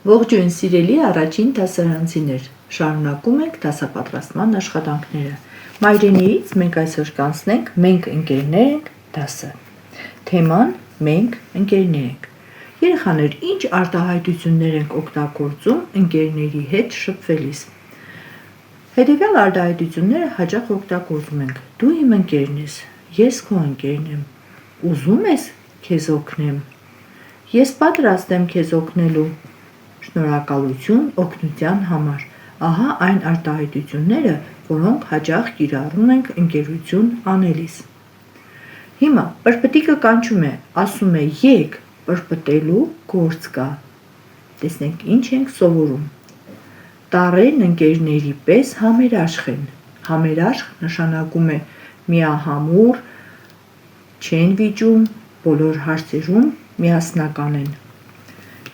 Ողջույն սիրելի առաջին դասարանցիներ, շարունակում ենք դասապատրաստման աշխատանքները։ Մայրենիից մենք այսօր կանցնենք «Մենք ընկերներ ենք» դասը։ Թեման «Մենք ընկերներ ենք»։ Երեխաներ, ինչ արտահայտություններ ենք օգտագործում ընկերների հետ շփվելիս։ Հետևյալ արտահայտությունները հաճախ օգտագործում ենք. դու իմ ընկերն ես, ես քո ընկերն եմ, ուզում ես քեզ օգնեմ, ես պատրաստ եմ քեզ օգնելու, շնորհակալություն օգնության համար։ Ահա այն արտահայտությունները, որոնք հաճախ կիրառում ենք ընկերություն անելիս։ Հիմա պրպտիկը կանչում է, ասում է եկ, պրպտելու գործ կա։ Տեսնենք ինչ ենք սովորում։ Տառերն ընկերների պես համերաշխ են։ Համերաշխ նշանակում է միահամուռ, չեն վիճում, բոլոր հարցերում միասնական են։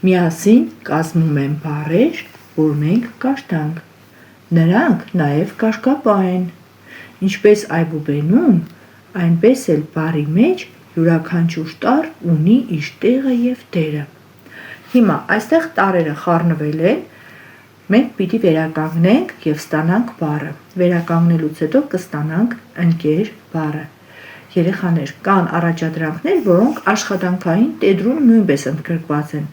Միասին կազմում են բառեր, որ մենք կարդանք։ Նրանք նաև կարգապահ են։ Ինչպես այբուբենում, այնպես էլ բառի մեջ յուրաքանչյուր տառ ունի իր տեղը և դերը։ Հիմա այստեղ տառերը խառնվել են, մենք պիտի վերականգնենք և ստանանք բառը։ Վերականգնելուց հետո կստանանք ընկեր բառը։ Երեխաներ, կան առաջադրանքներ, որոնք աշխատանքային տետրում նույնպես ընդգրկված են։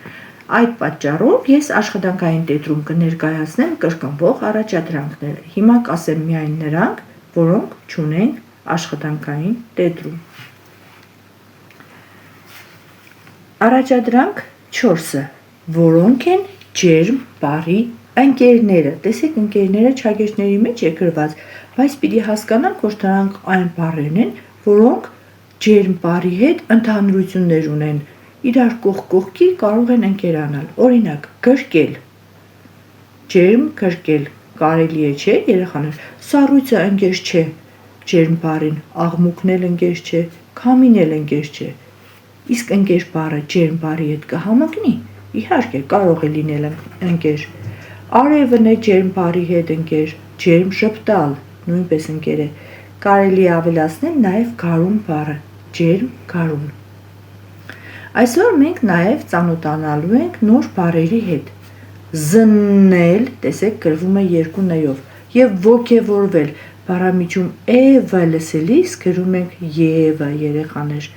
Այդ պատճառով ես աշխատանքային տետրում կներկայացնեմ կրկնվող առաջադրանքները։ Հիմա կասեմ միայն նրանք, որոնք չունեն աշխատանքային տետրում։ Առաջադրանք 4-ը, որոնք են ջերմ բառի ընկերները։ Տեսեք, ընկերները չագեշների մեջ է գրված, բայց պիտի հասկանանք, որ դրանք այն բառերն են, որոնք ջերմ բառի հետ ընդհանրություններ ունեն, իրար կողք կողքի կարող են ընկերանալ։ Օրինակ, գրկել, ջերմ գրկել, կարելի է չէ, երեխաներ, սառույցը ընկեր չէ, ջերմ բառին, աղմուկն էլ ընկեր չէ, քամին էլ ընկեր չէ։ Իսկ ընկեր բառը ջերմ բառի հետ կհամընկնի, իհարկե կարող է լինել ընկեր։ Արևն է ջերմ բառի հետ ընկեր, ջերմ ժպտալ, նույնպես ընկեր է։ Կարելի է ավելացնել նաև գարուն բառը, ջերմ գարուն։ Այսօր մենք նաև ծանոթանալու ենք նոր բառերի հետ։ Զննել, տեսեք, գրվում է երկու ն-ով, և ոգևորվել, բառամիջում «ը» լսելիս գրում ենք «և» երեխաներ։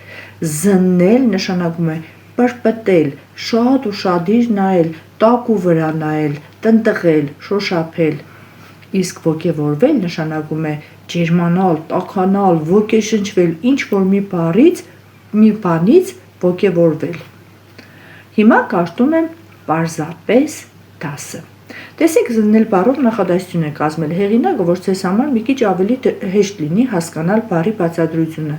Զննել նշանակում է պրպտել, շատ ուշադիր նայել, տակու վրա նայել, տնտղել, շոշափել։ Իսկ ոգևորվել նշանակում է ջերմանալ, տաքանալ, ոգեշնչվել, ինչ-որ մի բանից ոգևորվել։ Հիմա կարդում եմ պարզապես դասը։ Տեսեք, զննել բառով նախադասություն է կազմել հեղինակը, որ ձեզ համար մի քիչ ավելի հեշտ լինի հասկանալ բառի բացատրությունը։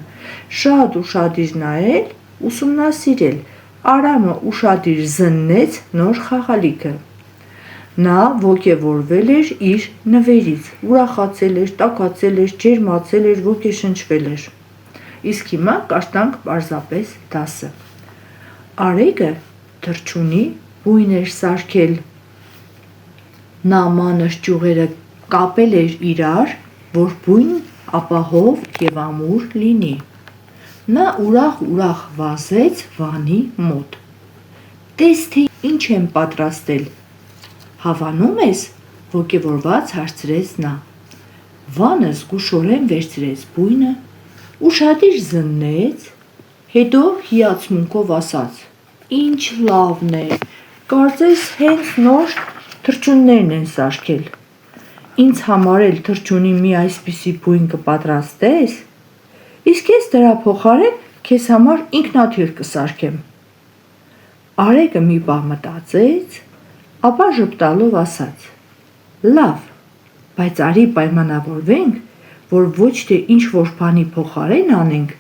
Շատ ուշադիր նայել, ուսումնասիրել, Արամը ուշադիր զննեց նոր խաղալիքը։ Նա ոգևորվել էր իր նվերից, ուրախացել էր, տաքացել էր, ջերմացել էր, ոգեշնչվել էր։ Իսկ հիմա կարդանք պարզապես դասը։ Արեգը թռչունի բույն էր սարքել։ Նա մանր ճյուղերը կապել էր իրար, որ բույնը ապահով և ամուր լինի։ Նա ուրախ վազեց վանի մոտ։ Տես թե ինչ եմ պատրաստել։ Հավանո՞ւմ ես, ոգևորված հարցրեց նա։ Վանը զգուշորեն վերցրեց բույնը, ուշադիր զննեց, հետո հիացմունքով ասաց. Ինչ լավն է, կարծես հենց նոր թռչուններն են սարքել։ Ինձ համար էլ թռչունի մի այսպիսի բույն կպատրաստես, իսկ ես դրա փոխարեն քեզ համար ինքնաթիռ կսարքեմ։ Արեգը մի պահ մտածեց, ապա ժպտալով ասաց. Լավ, բայց արի պայմանավորվենք, որ ոչ թե ինչ-որ բանի փոխարեն անենք,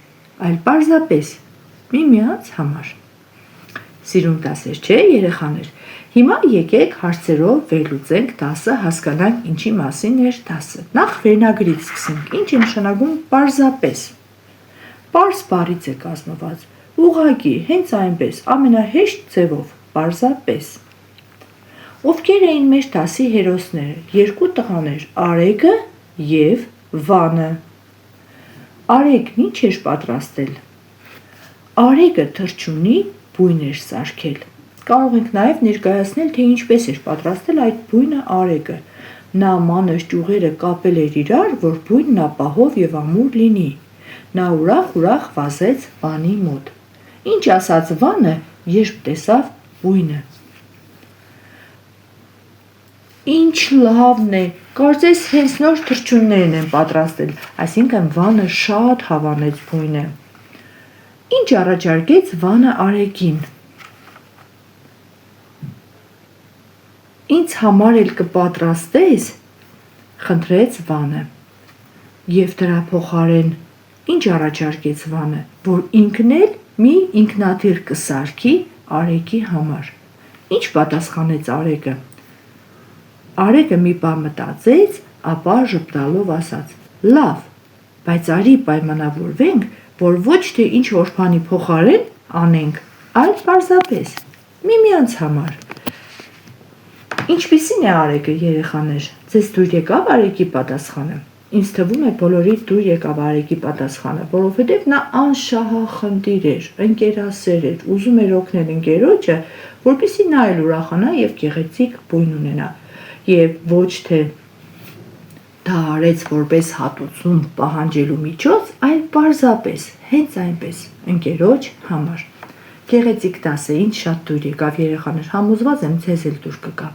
այլ պարզապես միմյանց համար։ Սիրուն դասեր, չէ՞ երեխաներ։ Հիմա եկեք հարցերով վերլուծենք դասը, հասկանանք ինչի մասին էր դասը։ Նախ վերնագրից սկսենք։ Ինչ է նշանակում պարզապես։ Պարզ բառից է կազմված, ուղղակի, հենց այնպես, ամենահեշտ ձևով, պարզապես։ Ովքեր էին մեր դասի հերոսները։ Երկու տղաներ՝ Արեգը և Վանը։ Արեգն ինչ էր պատրաստել։ Արեգը թռչունի բույն էր սարքել։ Կարող ենք նաև ներկայացնել, թե ինչպես էր պատրաստել այդ բույնը Արեգը։ Նա մանր ճյուղերը կապել էր իրար, որ բույնն ապահով և ամուր լինի։ Նա ուրախ վազեց Վանի մոտ։ Ինչ ասաց Վանը, երբ տեսավ բույնը։ Ինչ լավն է, կարծես հենց նոր թռչուններն են պատրաստել, այսինքն Վանը շատ հավանեց բույնը։ Ինչ առաջարկեց Վանը Արեգին։ Ինձ համար էլ կպատրաստես, խնդրեց Վանը։ Եվ դրա փոխարեն ինչ առաջարկեց Վանը, որ ինքն էլ մի ինքնաթիռ կսարքի Արեգի համար։ Ինչ պատասխանեց Արեգը։ Արեգը մի բան մտածեց, ապա ժպտալով ասաց. Լավ, բայց արի պայմանավորվենք, որ ոչ թե ինչ-որ բանի փոխարեն անենք, այլ պարզապես միմյանց համար։ Ինչպիսին է Արեգը, երեխաներ, ձեզ դուր եկավ Արեգի պատասխանը։ Ինձ թվում է բոլորիդ դուր եկավ Արեգի պատասխանը, որովհետև նա անշահախնդիր էր, ընկերասեր էր, ուզում էր օգնել ընկերոջը, որպեսզի նա էլ ուրախանա և գեղեցիկ բույն ունենա։ Եվ ոչ թե դա արեց որպես հատուցում պահանջելու միջոց, այլ պարզապես, հենց այնպես, ընկերոջ համար։ Գեղեցիկ դաս է, ինչ շատ դուր եկավ, երեխաներ, համոզված եմ ձեզ էլ դուր կգա։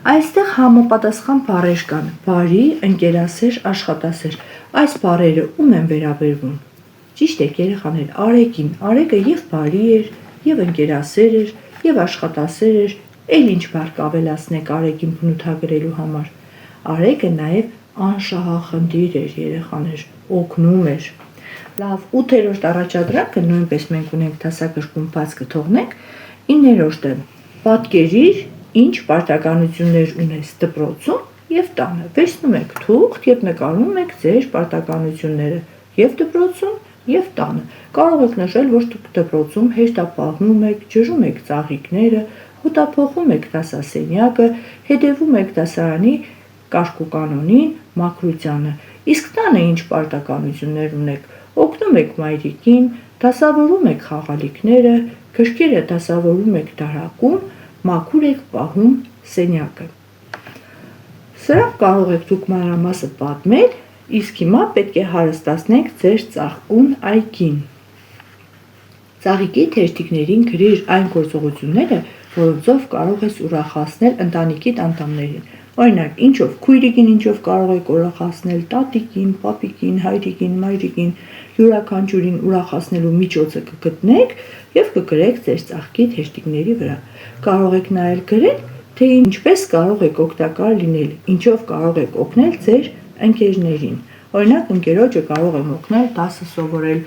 Այստեղ համապատասխան բառեր կան՝ բարի, ընկերասեր, աշխատասեր։ Այս բառերը ում են վերաբերվում։ Ճիշտ է, երեխաներ, Արեգին։ Արեգը և բարի էր, և ընկերասեր էր, և աշխատասեր էր, էլ ինչ բառ կավելացնեք Արեգին բնութագրելու համար։ Արեգը նաև անշահախնդիր էր, երեխաներ, օգնում էր։ Լավ, 8-րդ առաջադրանքը նույնպես մենք ունենք դասագրքում բաց կթողնենք։ 9-րդը պատկերիր, ինչ պարտականություններ ունես դպրոցում և տանը։ Վերցնում եք թուղթ և նկարում եք ձեր պարտականությունները և դպրոցում, և տանը։ Կարող եք նշել, որ դպրոցում հերթապահում եք, ջրում եք ծաղիկները, հոտափոխում եք դասասենյակը, հետևում եք դասարանի կարգուկանոնին, մաքրությանը։ Իսկ տանը ինչ պարտականություններ ունեք, օգնում եք մայրիկին, դասավորում եք խաղալիքները, գրքերը դասավորում եք դարակում, մաքուր եք պահում սենյակը։ Սրանք կարող եք դուք մանրամասն պատմել, իսկ հիմա պետք է հարստացնենք ձեր ծաղկուն այգին։ Ծաղիկի թերթիկներին գրիր այն գործողությունները, որոնցով կարող ես ուրախացնել ընտանիքիդ անդամներին։ Օրինակ, ինչով քույրիկին ինչով կարող եք ուրախացնել, տատիկին, պապիկին, հայրիկին, մայրիկին, յուրաքանչյուրին ուրախացնելու միջոցը կգտնեք և կգրեք ձեր ծաղկի թերթիկների վրա։ Կարող եք նաև գրել, թե ինչպես կարող եք օգտակար լինել, ինչով կարող եք օգնել ձեր ընկերներին։ Օրինակ, ընկերոջը կարող եմ օգնել դասը սովորել,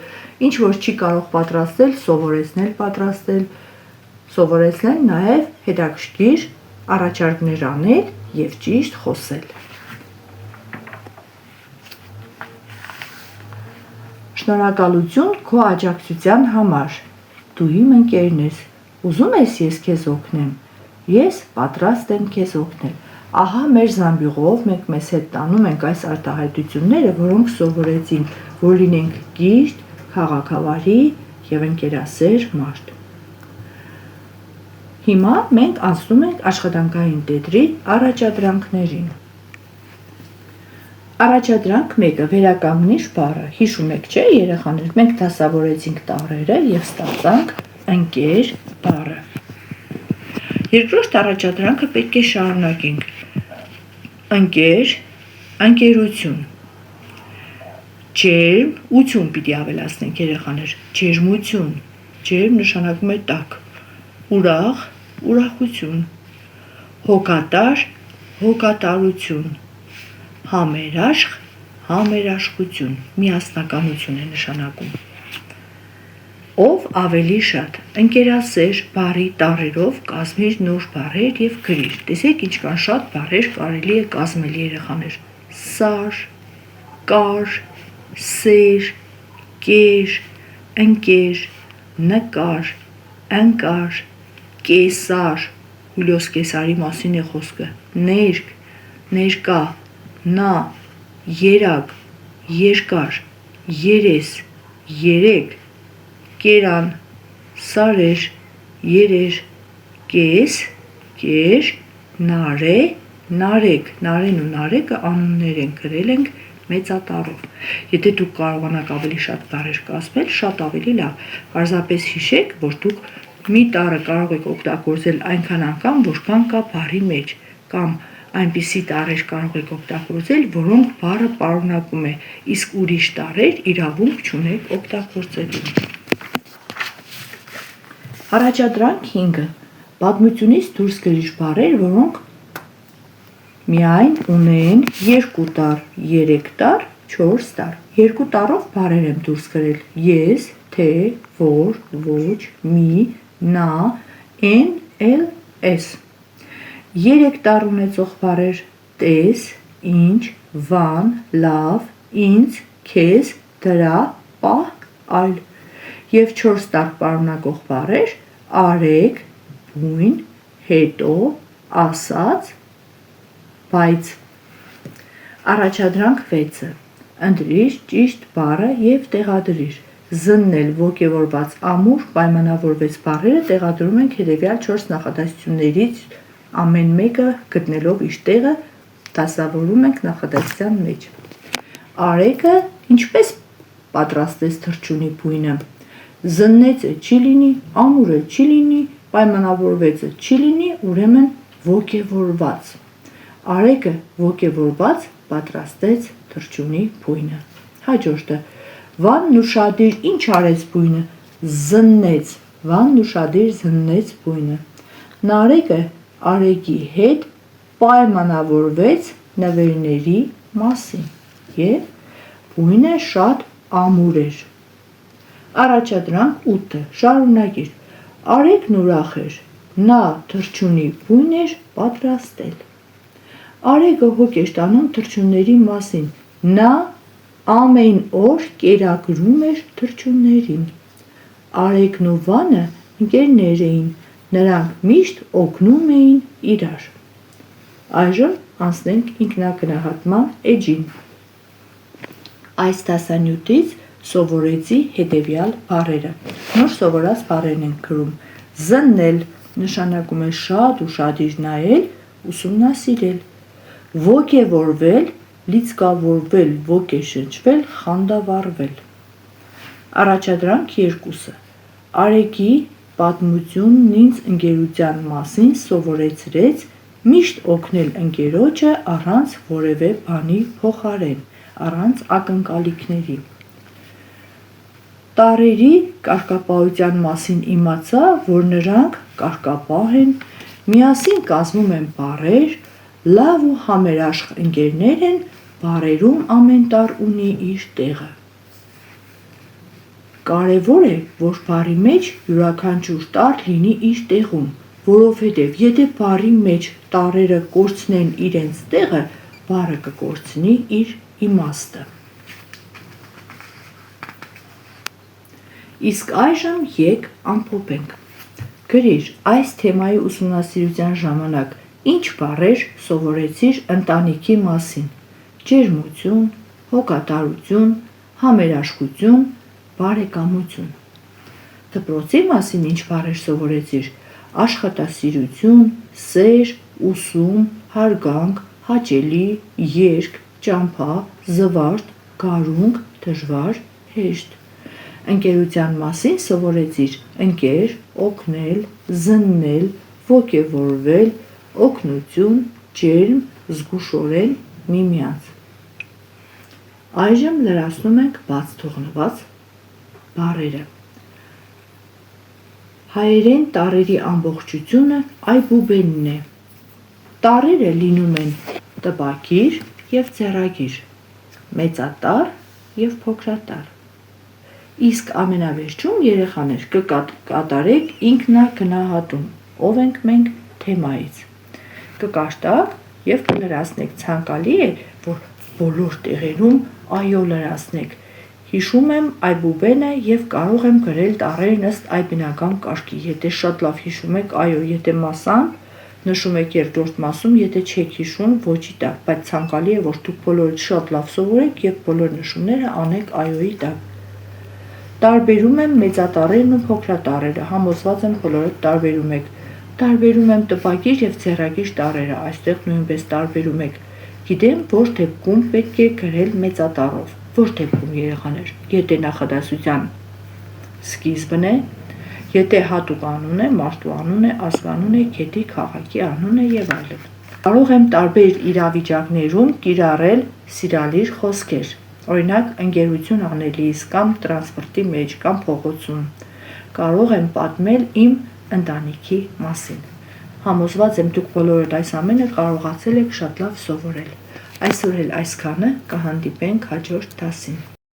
ինչ որ չի կարող պատրաստել, սովորեցնել պատրաստել, սովորեցնել նաև հետաքրքիր առաջարկներ անել և ճիշտ խոսել։ Շնորհակալություն քո աջակցության համար։ Դու իմ ընկերն ես։ Ուզում ես ես քեզ օգնեմ։ Ես պատրաստ եմ քեզ օգնել։ Ահա մեր զամբյուղով մենք մեզ հետ տանում ենք այս արտահայտությունները, որոնք սովորեցինք, որ լինենք կիրթ, քաղաքավարի և ընկերասեր մարդ։ Հիմա մենք անցնում ենք աշխատանքային տետրի առաջադրանքներին։ Առաջադրանք 1-ը վերականգնիչ բառը։ Հիշում եք, չէ, երեխաներ, մենք դասավորեցինք տառերը և ստացանք ընկեր բառը։ Երկրորդ առաջադրանքը պետք է շարունակենք։ Ընկեր, ընկերություն։ Ջերմություն պիտի ավելացնենք, երեխաներ, ջերմություն, ջերմ նշանակում է տաք, ուրախ, ուրախություն, հոգատար, հոգատարություն, համերաշխ, համերաշխություն, միասնականություն է նշանակում։ Ով ավելի շատ, ընկերասեր բառի տառերով կազմիր նոր բառեր և գրիր։ Տեսեք ինչքան շատ բառեր կարելի է կազմել, երեխաներ։ Սար, կար, սեր, կեր, ընկեր, նկար, ընկար, կեսար, Հուլիոս Կեսարի մասին է խոսքը, ներք, ներկա, նա, երակ, երկար, երես, երեկ, կերան, սարեր, երեր, կես, կեր, նարե, նարեկ, նարեն ու նարեկը անուններ են գրել ենք մեծատառով։ Եթե դուք կարողանաք ավելի շատ բառեր կազմել, շատ ավելի լավ։ Պարզապես հիշեք, որ դուք մի տառը կարող եք օգտագործել այնքան անգամ, որքան կա բառի մեջ, կամ այնպիսի տառեր կարող եք օգտագործել, որոնք բառը պարունակում է, իսկ ուրիշ տառեր իրավունք չունեք օգտագործելու։ Առաջադրանք 5-ը պատմությունից դուրս գրիր բառեր, որոնք միայն ունեն 2 տառ, 3 տառ, 4 տառ։ 2 տառով բառեր եմ դուրս գրել՝ ես, թե, որ, ոչ, մի, նա, են, էլ, ես։ 3 տառ ունեցող բառեր՝ տես, ինչ, վան, լավ, ինձ, քեզ, դրա, պահ, այլ։ Եվ 4 տառ պարունակող բառեր՝ արեք, բույն, հետո, ասաց, բայց։ Առաջադրանք 6-ը ընտրիր ճիշտ բառը և տեղադրիր։ Զննել ոգևորված ամուր պայմանավորվեց բառերը տեղադրում ենք հետևյալ 4 նախադասություններից ամեն մեկը գտնելով իր տեղը դասավորում ենք նախադասության մեջ։ Արեգը ինչպես պատրաստեց թռչունի բույնը։ Զննեցը չի լինի, ամուրը չի լինի, պայմանավորվեցը չի լինի, ուրեմն ոգևորված։ Արեգը ոգևորված պատրաստեց թռչունի բույնը։ Հաջորդը Վանն ու Շադիր ինչ արեց բույնը։ Զննեց, Վանն ու Շադիր զննեց բույնը։ Նարեկը Արեգի հետ պայմանավորվեց նվերների մասին և բույնը շատ ամուր էր։ Առաջադրանք 8-ը շարունակիր։ Արեգն ուրախ էր, նա թռչունի բույն էր պատրաստել։ Արեգը հոգ էր տանում թռչունների մասին, նա ամեն օր կերակրում էր թռչուններին։ Արեգն ու Վանը ընկերներ էին, նրանք միշտ օգնում էին իրար։ Այժմ անցնենք ինքնագնահատման էջին։ Այս դասանյութից սովորեցի հետևյալ բառերը։ Նոր սովորած բառերն ենք գրում։ Զննել նշանակում է շատ ուշադիր նայել, ուսումնասիրել։ Ոգևորվել, լիցքավորվել, ոգեշնչվել, խանդավառվել։ Առաջադրանք 2-ը Արեգի պատմությունն ինձ ընկերության մասին սովորեցրեց միշտ օգնել ընկերոջը առանց որևէ բանի փոխարեն, առանց ակնկալիքների։ Տառերի կարգապահության մասին իմացա, որ նրանք կարգապահ են, միասին կազմում են բառեր, լավ ու համերաշխ ընկերներ են, բառերում ամեն տառ ունի իր տեղը։ Կարևոր է, որ բառի մեջ յուրաքանչյուր տառ լինի իր տեղում, որովհետև եթե բառի մեջ տառերը կորցնեն իրենց տեղը, բառը կկորցնի իր իմաստը։ Իսկ այժմ եկ ամփոփենք։ Գրիր այս թեմայի ուսումնասիրության ժամանակ ինչ բառեր սովորեցիր ընտանիքի մասին՝ ջերմություն, հոգատարություն, համերաշխություն, բարեկամություն։ Դպրոցի մասին ինչ բառեր սովորեցիր՝ աշխատասիրություն, սեր, ուսում, հարգանք, հաճելի, երգ, ճամփա, զվարթ, գարունկ, դժվար, հեշտ։ Ընկերության մասին սովորեցիր ընկեր, օգնել, զննել, ոգևորվել, օգնություն, ջերմ, զգուշորեն, միմյանց։ Այժմ լրացնում ենք բաց թողնված բառերը։ Հայերեն տառերի ամբողջությունը այբուբենն է։ Տառերը լինում են տպագիր և ձեռագիր, մեծատառ և փոքրատառ։ Իսկ ամենավերջում երեխաներ կկատարեք ինքնագնահատում, ով ենք մենք թեմայից։ Կկարտակ և կլրացնեք, ցանկալի է, որ բոլոր տեղերում այո լրացնեք։ Հիշում եմ այբուբենը և կարող եմ գրել տառերն ըստ այբբենական կարգի, եթե շատ լավ հիշում եք, այո, եթե մասամբ նշում եք երկրորդ մասում, եթե չեք հիշում, ոչի տակ, բայց ցանկալի է, որ դուք բոլորդ շատ լավ սովորեք և բոլոր նշումները անեք այոյի տակ։ Տարբերում եմ մեծատառերն ու փոքրատառերը, համոզված եմ բոլորդ տարբերում եք։ Տարբերում եմ տպագիր և ձեռագիր տառերը, այստեղ նույնպես տարբերում եք։ Գիտեմ, որ դեպքում պետք է գրել մեծատառով։ Որ դեպքում երեխաներ, եթե նախադասության սկիզբն է, եթե հատուկ անուն է, մարդու անուն է, ազգանուն է, գետի, քաղաքի անուն է եւ այլն։ Կարող եմ տարբեր իրավիճակներում կիրառել սիրալիր խոսքեր, օրինակ ընկերություն անելիս կամ տրանսպորտի մեջ կամ փողոցում։ Կարող եմ պատմել իմ ընտանիքի մասին։ Համոզված եմ դուք բոլորդ այս ամենը կարողացել եք շատ լավ սովորել։ Այսօր էլ այսքանը, կհանդիպենք հաջորդ դասին։